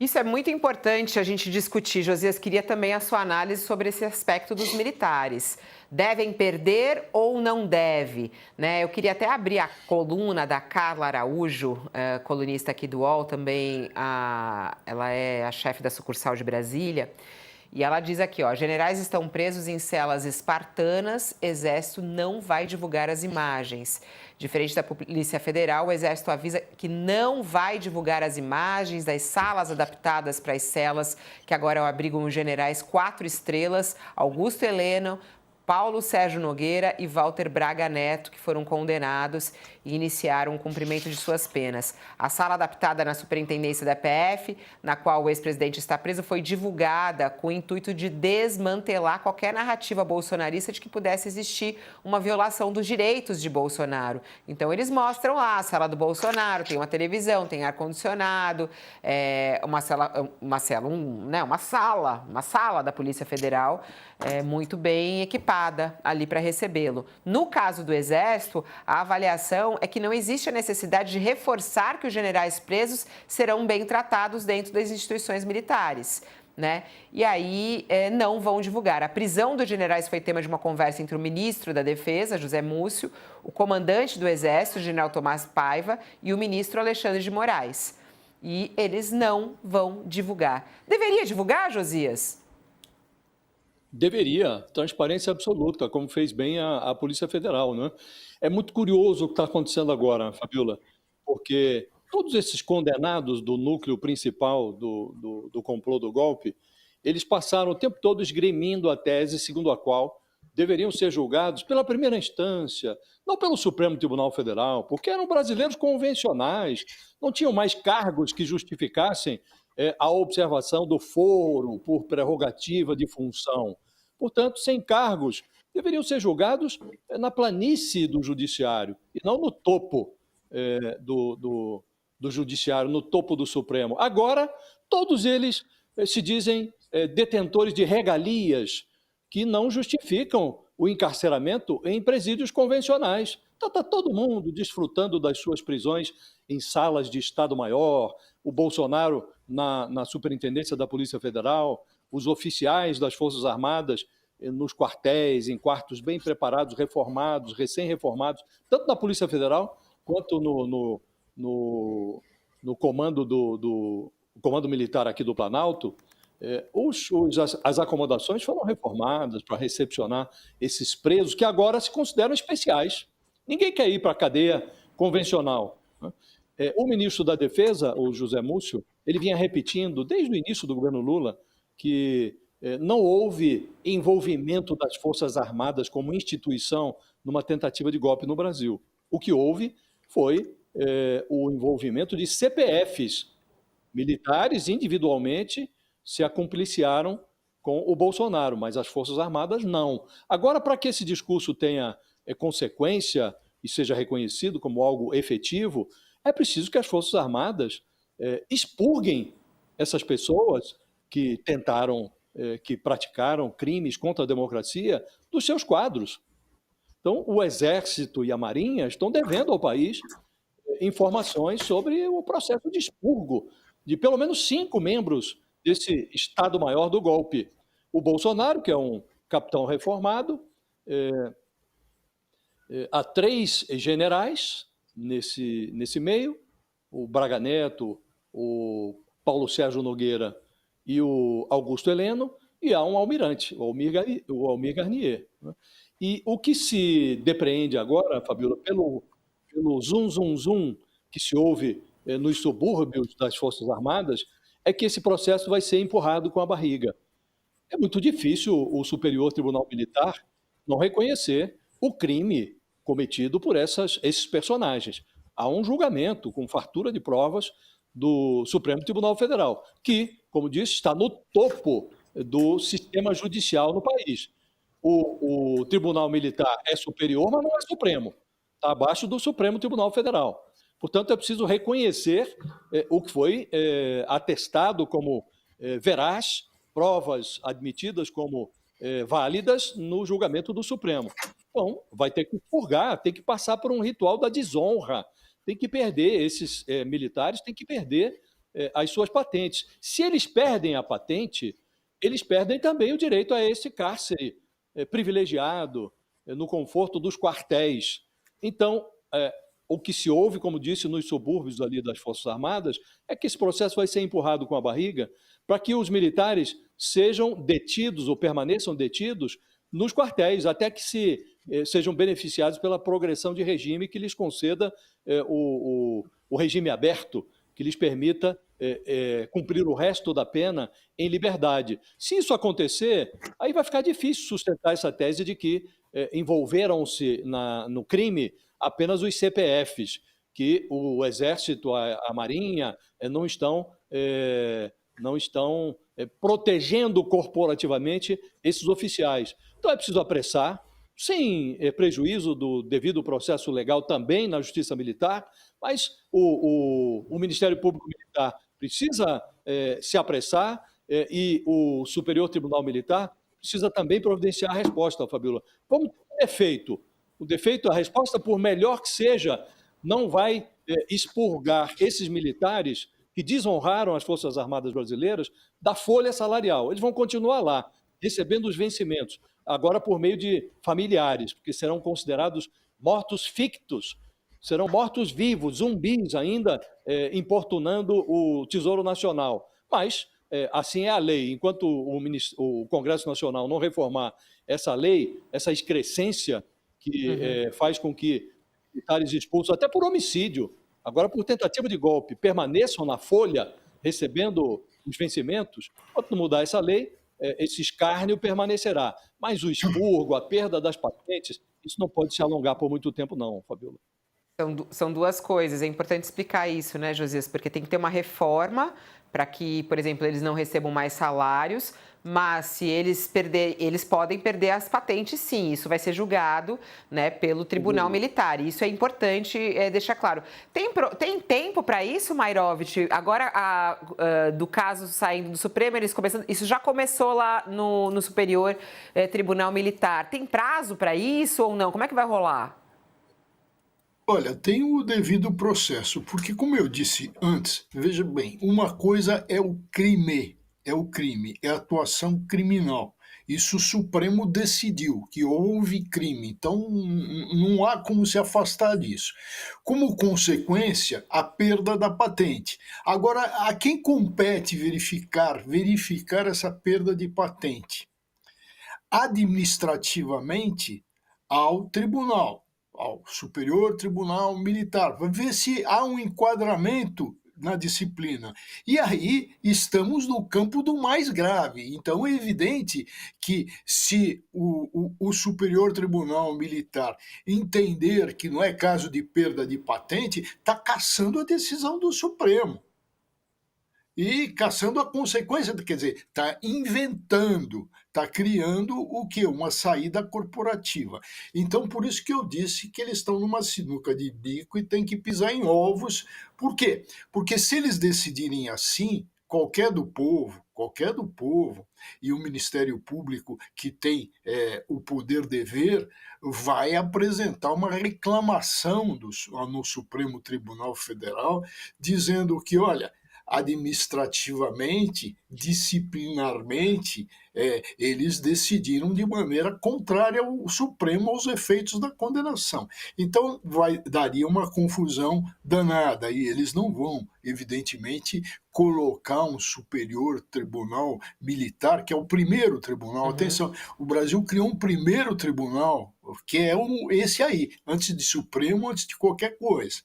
Isso é muito importante a gente discutir. Josias, queria também a sua análise sobre esse aspecto dos militares. Devem perder ou não deve? Né? Eu queria até abrir a coluna da Carla Araújo, colunista aqui do UOL, também ela é a chefe da sucursal de Brasília. E ela diz aqui, ó, generais estão presos em celas espartanas, Exército não vai divulgar as imagens. Diferente da Polícia Federal, o Exército avisa que não vai divulgar as imagens das salas adaptadas para as celas que agora abrigam os generais 4 estrelas, Augusto Heleno, Paulo Sérgio Nogueira e Walter Braga Neto, que foram condenados e iniciaram o cumprimento de suas penas. A sala adaptada na superintendência da PF, na qual o ex-presidente está preso, foi divulgada com o intuito de desmantelar qualquer narrativa bolsonarista de que pudesse existir uma violação dos direitos de Bolsonaro. Então, eles mostram lá a sala do Bolsonaro, tem uma televisão, tem ar-condicionado, uma sala da Polícia Federal muito bem equipada ali para recebê-lo. No caso do Exército, a avaliação é que não existe a necessidade de reforçar que os generais presos serão bem tratados dentro das instituições militares. Né? E aí não vão divulgar. A prisão dos generais foi tema de uma conversa entre o ministro da Defesa, José Múcio, o comandante do Exército, general Tomás Paiva, e o ministro Alexandre de Moraes. E eles não vão divulgar. Deveria divulgar, Josias? Deveria, transparência absoluta, como fez bem a Polícia Federal, né? É muito curioso o que está acontecendo agora, Fabiola, porque todos esses condenados do núcleo principal do complô do golpe, eles passaram o tempo todo esgrimindo a tese segundo a qual deveriam ser julgados pela primeira instância, não pelo Supremo Tribunal Federal, porque eram brasileiros convencionais, não tinham mais cargos que justificassem a observação do foro por prerrogativa de função. Portanto, sem cargos, deveriam ser julgados na planície do judiciário e não no topo do judiciário, no topo do Supremo. Agora, todos eles se dizem detentores de regalias que não justificam o encarceramento em presídios convencionais. Então, está todo mundo desfrutando das suas prisões em salas de Estado-Maior, o Bolsonaro na Superintendência da Polícia Federal, os oficiais das Forças Armadas nos quartéis, em quartos bem preparados, reformados, recém-reformados, tanto na Polícia Federal quanto no comando comando militar aqui do Planalto. As acomodações foram reformadas para recepcionar esses presos que agora se consideram especiais. Ninguém quer ir para a cadeia convencional. O ministro da Defesa, o José Múcio, ele vinha repetindo desde o início do governo Lula que não houve envolvimento das Forças Armadas como instituição numa tentativa de golpe no Brasil. O que houve foi o envolvimento de CPFs militares individualmente se acompliciaram com o Bolsonaro, mas as Forças Armadas não. Agora, para que esse discurso tenha consequência e seja reconhecido como algo efetivo, é preciso que as Forças Armadas expurguem essas pessoas que tentaram, que praticaram crimes contra a democracia dos seus quadros. Então, o Exército e a Marinha estão devendo ao país informações sobre o processo de expurgo de pelo menos 5 membros desse Estado-Maior do golpe. O Bolsonaro, que é um capitão reformado, há 3 generais nesse meio, o Braga Neto, o Paulo Sérgio Nogueira e o Augusto Heleno, e há um almirante, o Almir Garnier. Né? E o que se depreende agora, Fabiola, pelo zum que se ouve nos subúrbios das Forças Armadas, é que esse processo vai ser empurrado com a barriga. É muito difícil o Superior Tribunal Militar não reconhecer o crime cometido por esses personagens. Há um julgamento com fartura de provas do Supremo Tribunal Federal, que, como disse, está no topo do sistema judicial no país. O Tribunal Militar é superior, mas não é supremo. Está abaixo do Supremo Tribunal Federal. Portanto, é preciso reconhecer o que foi atestado como veraz, provas admitidas como válidas no julgamento do Supremo. Então, vai ter que purgar, tem que passar por um ritual da desonra, tem que perder esses militares, tem que perder as suas patentes. Se eles perdem a patente, eles perdem também o direito a esse cárcere privilegiado, no conforto dos quartéis. Então, o que se ouve, como disse, nos subúrbios ali das Forças Armadas, é que esse processo vai ser empurrado com a barriga para que os militares sejam detidos ou permaneçam detidos nos quartéis, até que sejam beneficiados pela progressão de regime que lhes conceda o regime aberto, que lhes permita cumprir o resto da pena em liberdade. Se isso acontecer, aí vai ficar difícil sustentar essa tese de que envolveram-se no crime apenas os CPFs, que o Exército, a Marinha, não estão protegendo corporativamente esses oficiais. Então é preciso apressar, sem prejuízo do devido processo legal também na Justiça Militar, mas o Ministério Público Militar precisa se apressar e o Superior Tribunal Militar precisa também providenciar a resposta, Fabíola. Como o defeito, a resposta, por melhor que seja, não vai expurgar esses militares que desonraram as Forças Armadas brasileiras da folha salarial. Eles vão continuar lá, recebendo os vencimentos, agora por meio de familiares, porque serão considerados mortos fictos, serão mortos vivos, zumbis ainda, importunando o Tesouro Nacional. Mas, assim é a lei. Enquanto o Congresso Nacional não reformar essa lei, essa excrescência que faz com que militares expulsos, até por homicídio, agora por tentativa de golpe, permaneçam na folha recebendo os vencimentos, enquanto não mudar essa lei, esse escárnio permanecerá. Mas o expurgo, a perda das patentes, isso não pode se alongar por muito tempo não, Fabíola. São duas coisas, é importante explicar isso, né, Josias? Porque tem que ter uma reforma para que, por exemplo, eles não recebam mais salários, mas se eles podem perder as patentes, sim, isso vai ser julgado, né, pelo Tribunal Militar. E isso é importante deixar claro. Tem tempo para isso, Mairovich? Agora, do caso saindo do Supremo, isso já começou lá no Superior Tribunal Militar. Tem prazo para isso ou não? Como é que vai rolar? Olha, tem o devido processo, porque como eu disse antes, veja bem, uma coisa é o crime, é a atuação criminal. Isso o Supremo decidiu que houve crime, então não há como se afastar disso. Como consequência, a perda da patente. Agora, a quem compete verificar essa perda de patente? Administrativamente, ao tribunal, ao Superior Tribunal Militar, para ver se há um enquadramento na disciplina. E aí estamos no campo do mais grave. Então é evidente que se o Superior Tribunal Militar entender que não é caso de perda de patente, está cassando a decisão do Supremo. E caçando a consequência, quer dizer, está inventando, está criando o quê? Uma saída corporativa. Então, por isso que eu disse que eles estão numa sinuca de bico e tem que pisar em ovos. Por quê? Porque se eles decidirem assim, qualquer do povo, e o Ministério Público, que tem o poder-dever, vai apresentar uma reclamação no Supremo Tribunal Federal, dizendo que, olha, administrativamente, disciplinarmente, eles decidiram de maneira contrária ao Supremo aos efeitos da condenação. Então, daria uma confusão danada, e eles não vão, evidentemente, colocar um superior tribunal militar, que é o primeiro tribunal. Atenção, o Brasil criou um primeiro tribunal, que é esse aí, antes de Supremo, antes de qualquer coisa.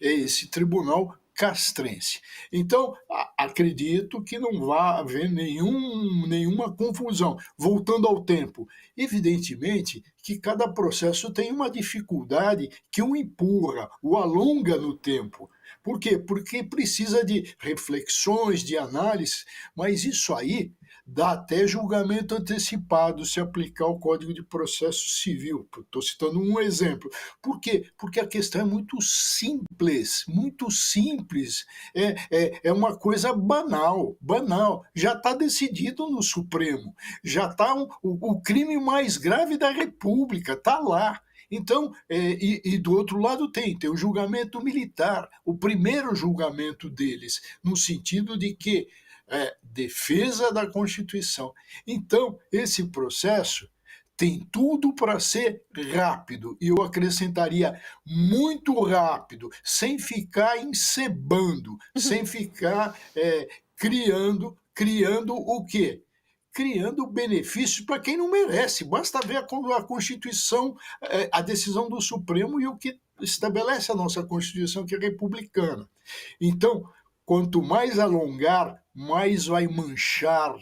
É esse tribunal castrense. Então, acredito que não vai haver nenhuma confusão. Voltando ao tempo, evidentemente que cada processo tem uma dificuldade que o empurra, o alonga no tempo. Por quê? Porque precisa de reflexões, de análise, mas isso aí dá até julgamento antecipado se aplicar o Código de Processo Civil. Estou citando um exemplo. Por quê? Porque a questão é muito simples, muito simples. É uma coisa banal. Já está decidido no Supremo. Já está o crime mais grave da República, está lá. Então, e do outro lado tem o julgamento militar, o primeiro julgamento deles, no sentido de que defesa da Constituição. Então, esse processo tem tudo para ser rápido, e eu acrescentaria muito rápido, sem ficar encebando, sem ficar criando o quê? Criando benefícios para quem não merece. Basta ver a Constituição, a decisão do Supremo e o que estabelece a nossa Constituição, que é republicana. Então, quanto mais alongar, mais vai manchar,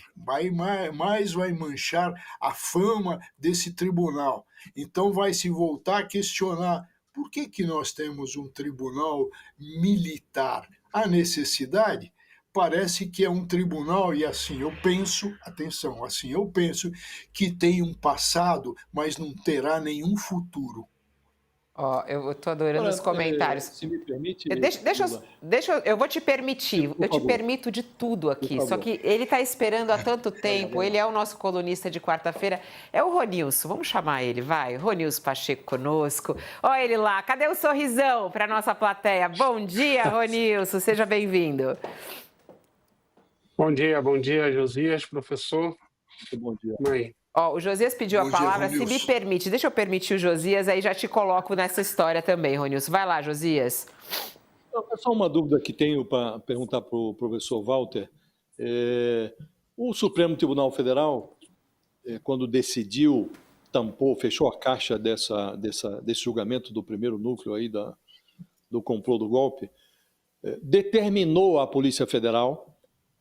mais vai manchar a fama desse tribunal. Então vai se voltar a questionar por que nós temos um tribunal militar? A necessidade? Parece que é um tribunal, e assim eu penso, atenção, assim eu penso, que tem um passado, mas não terá nenhum futuro. Ó, eu tô adorando os Agora, comentários. se me permite, Lula, Eu vou te permitir, por eu te favor, permito de tudo por aqui. Só favor. que ele está esperando há tanto tempo, ele é o nosso colunista de quarta-feira, é o Ronilson, vamos chamar ele, vai. Ronilson Pacheco conosco. Olha ele lá, cadê o sorrisão para nossa plateia? Bom dia, Ronilson, seja bem-vindo. Bom dia, Josias, professor. Muito bom dia. Mãe. Ó, o Josias pediu Bom a dia, palavra, se me Ronilson. permite, deixa eu permitir o Josias, aí já te coloco nessa história também, Ronilson. Vai lá, Josias. É só uma dúvida que tenho para perguntar para o professor Walter. O Supremo Tribunal Federal, quando decidiu, tampou, fechou a caixa desse julgamento do primeiro núcleo aí do complô do golpe, determinou à Polícia Federal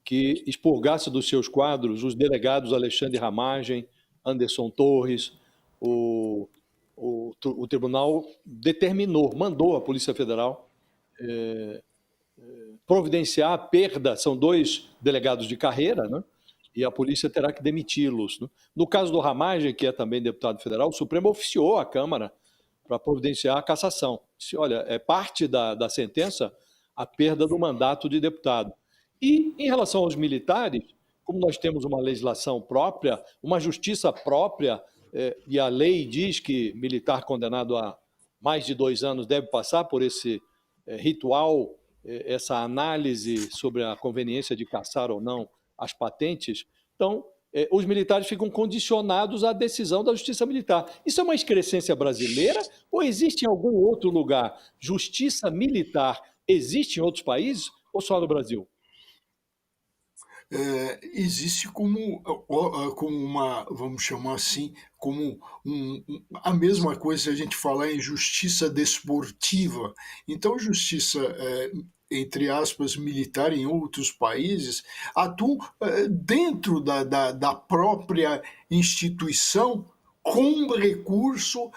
que expurgasse dos seus quadros os delegados Alexandre Ramagem, Anderson Torres. O tribunal determinou, mandou à Polícia Federal providenciar a perda, são 2 delegados de carreira, né? E a polícia terá que demiti-los, né? No caso do Ramagem, que é também deputado federal, o Supremo oficiou a Câmara para providenciar a cassação. Olha, é parte da sentença a perda do mandato de deputado. E, em relação aos militares, como nós temos uma legislação própria, uma justiça própria, e a lei diz que militar condenado a mais de 2 anos deve passar por esse ritual, essa análise sobre a conveniência de cassar ou não as patentes, então, os militares ficam condicionados à decisão da justiça militar. Isso é uma excrescência brasileira ou existe em algum outro lugar? Justiça militar existe em outros países ou só no Brasil? Existe como uma, vamos chamar assim, como a mesma coisa se a gente falar em justiça desportiva. Então, justiça, entre aspas, militar em outros países, atuam dentro da própria instituição com recurso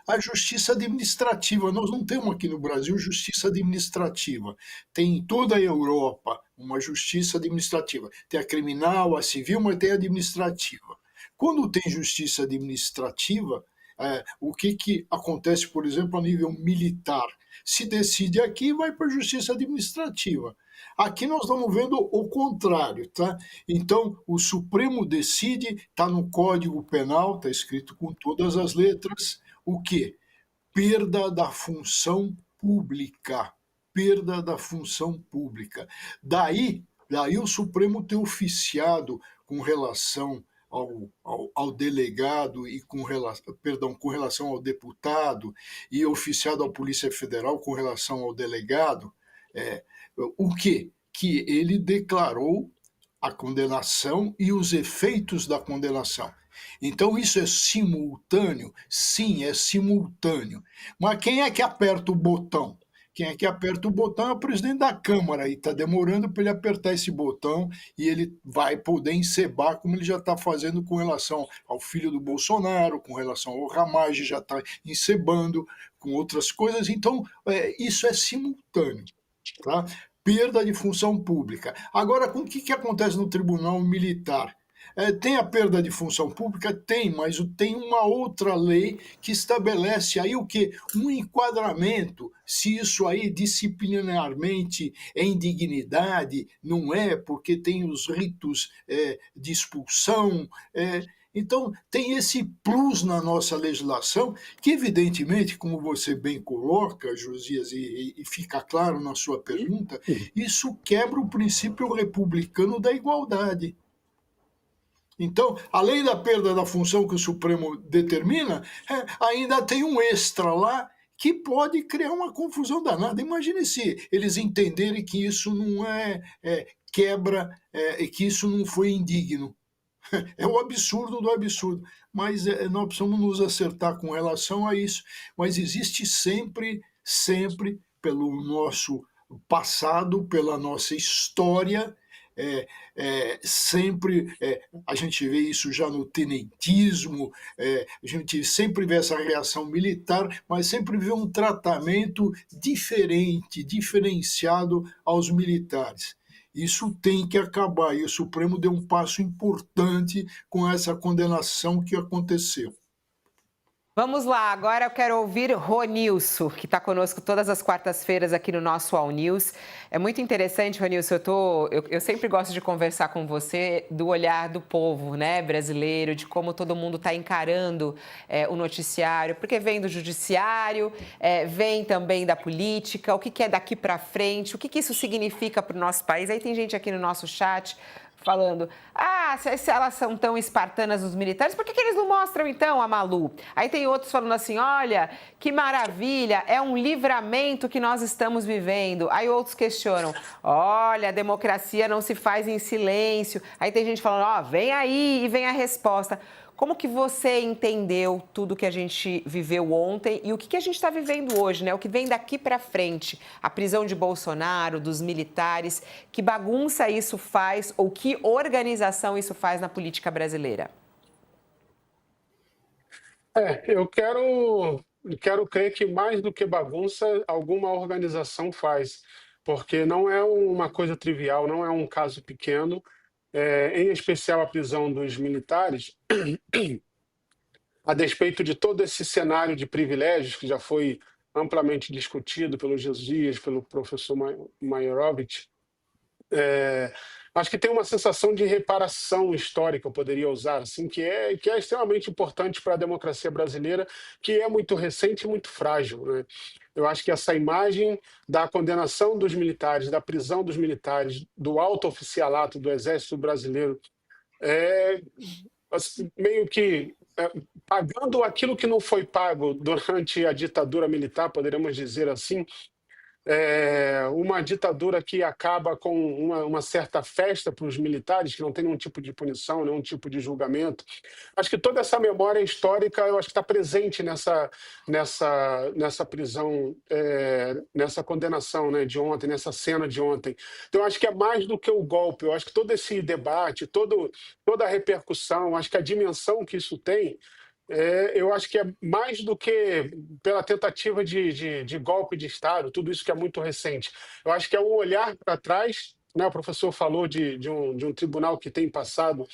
à justiça administrativa. Nós não temos aqui no Brasil justiça administrativa. Tem em toda a Europa uma justiça administrativa. Tem a criminal, a civil, mas tem a administrativa. Quando tem justiça administrativa, o que acontece, por exemplo, a nível militar? Se decide aqui, vai para a justiça administrativa. Aqui nós estamos vendo o contrário, tá? Então, o Supremo decide, está no Código Penal, está escrito com todas as letras, o quê? Perda da função pública. Perda da função pública. Daí o Supremo ter oficiado com relação ao delegado e com relação ao deputado, e oficiado à Polícia Federal com relação ao delegado, o quê? Que ele declarou a condenação e os efeitos da condenação. Então, isso é simultâneo? Sim, é simultâneo. Mas quem é que aperta o botão? Quem é que aperta o botão é o presidente da Câmara, e está demorando para ele apertar esse botão, e ele vai poder encebar, como ele já está fazendo com relação ao filho do Bolsonaro, com relação ao Ramagem, já está encebando com outras coisas. Então, isso é simultâneo, tá? Perda de função pública. Agora, com o que acontece no Tribunal Militar? Tem a perda de função pública? Tem, mas tem uma outra lei que estabelece aí o quê? Um enquadramento, se isso aí disciplinarmente é indignidade, não é, porque tem os ritos de expulsão. Então, tem esse plus na nossa legislação, que evidentemente, como você bem coloca, Josias, e fica claro na sua pergunta, isso quebra o princípio republicano da igualdade. Então, além da perda da função que o Supremo determina, ainda tem um extra lá que pode criar uma confusão danada. Imagine se eles entenderem que isso não quebra, e que isso não foi indigno. É o absurdo do absurdo. Mas nós precisamos nos acertar com relação a isso. Mas existe sempre, sempre, pelo nosso passado, pela nossa história, sempre a gente vê isso já no tenentismo, a gente sempre vê essa reação militar, mas sempre vê um tratamento diferente, diferenciado aos militares. Isso tem que acabar, e o Supremo deu um passo importante com essa condenação que aconteceu. Vamos lá, agora eu quero ouvir Ronilson, que está conosco todas as quartas-feiras aqui no nosso All News. É muito interessante, Ronilson, eu sempre gosto de conversar com você do olhar do povo, né, brasileiro, de como todo mundo está encarando o noticiário, porque vem do judiciário, vem também da política, o que é daqui para frente, o que isso significa para o nosso país. Aí tem gente aqui no nosso chat falando, se elas são tão espartanas os militares, por que eles não mostram então a Malu? Aí tem outros falando assim, olha, que maravilha, é um livramento que nós estamos vivendo. Aí outros questionam, olha, a democracia não se faz em silêncio. Aí tem gente falando, vem aí e vem a resposta. Como que você entendeu tudo que a gente viveu ontem e o que a gente está vivendo hoje, né? O que vem daqui para frente? A prisão de Bolsonaro, dos militares, que bagunça isso faz ou que organização isso faz na política brasileira? Eu quero crer que mais do que bagunça, alguma organização faz, porque não é uma coisa trivial, não é um caso pequeno, em especial a prisão dos militares. A despeito de todo esse cenário de privilégios que já foi amplamente discutido pelo Josias, pelo professor Maierovitch, acho que tem uma sensação de reparação histórica, eu poderia usar, assim, que é extremamente importante para a democracia brasileira, que é muito recente e muito frágil, né? Eu acho que essa imagem da condenação dos militares, da prisão dos militares, do alto oficialato do Exército Brasileiro, assim, meio que pagando aquilo que não foi pago durante a ditadura militar, poderíamos dizer assim, uma ditadura que acaba com uma certa festa para os militares, que não tem nenhum tipo de punição, nenhum tipo de julgamento. Acho que toda essa memória histórica, eu acho que está presente nessa prisão, nessa condenação, né, de ontem, nessa cena de ontem. Então, eu acho que é mais do que o golpe. Eu acho que todo esse debate, toda a repercussão, acho que a dimensão que isso tem, eu acho que é mais do que pela tentativa de golpe de Estado, tudo isso que é muito recente. Eu acho que é um olhar para trás, né? O professor falou de um tribunal que tem passado,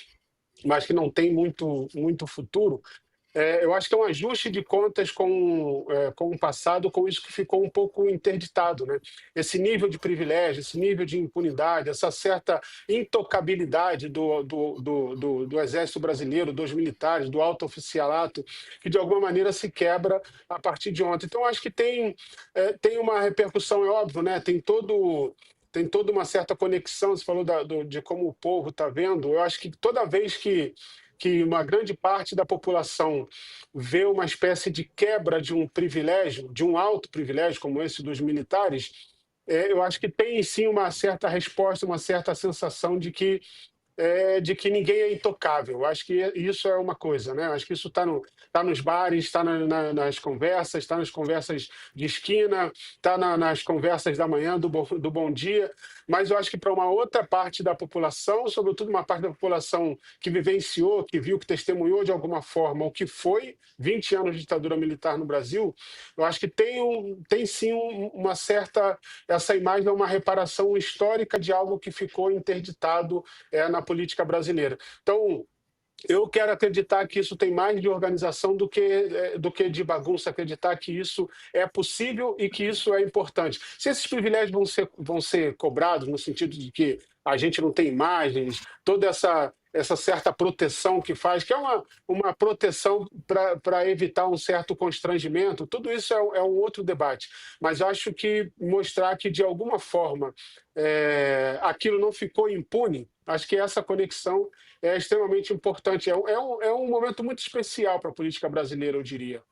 mas que não tem muito futuro. Eu acho que é um ajuste de contas com o passado, com isso que ficou um pouco interditado, né? Esse nível de privilégio, esse nível de impunidade, essa certa intocabilidade do Exército Brasileiro, dos militares, do alto oficialato, que de alguma maneira se quebra a partir de ontem. Então, acho que tem uma repercussão, é óbvio, né? Tem toda uma certa conexão, você falou de como o povo está vendo. Eu acho que toda vez que uma grande parte da população vê uma espécie de quebra de um privilégio, de um alto privilégio como esse dos militares, eu acho que tem sim uma certa resposta, uma certa sensação de que ninguém é intocável. Eu acho que isso é uma coisa, né? Eu acho que isso tá nos bares, está nas conversas de esquina, está nas conversas da manhã, do bom dia, mas eu acho que para uma outra parte da população, sobretudo uma parte da população que vivenciou, que viu, que testemunhou de alguma forma o que foi 20 anos de ditadura militar no Brasil, eu acho que tem sim uma certa... Essa imagem é uma reparação histórica de algo que ficou interditado na política brasileira. Então, eu quero acreditar que isso tem mais de organização do que de bagunça, acreditar que isso é possível e que isso é importante. Se esses privilégios vão ser cobrados no sentido de que a gente não tem imagens, toda essa certa proteção que faz, que é uma proteção para evitar um certo constrangimento, tudo isso é um outro debate. Mas eu acho que mostrar que, de alguma forma, aquilo não ficou impune, acho que essa conexão é extremamente importante. É um momento muito especial para a política brasileira, eu diria.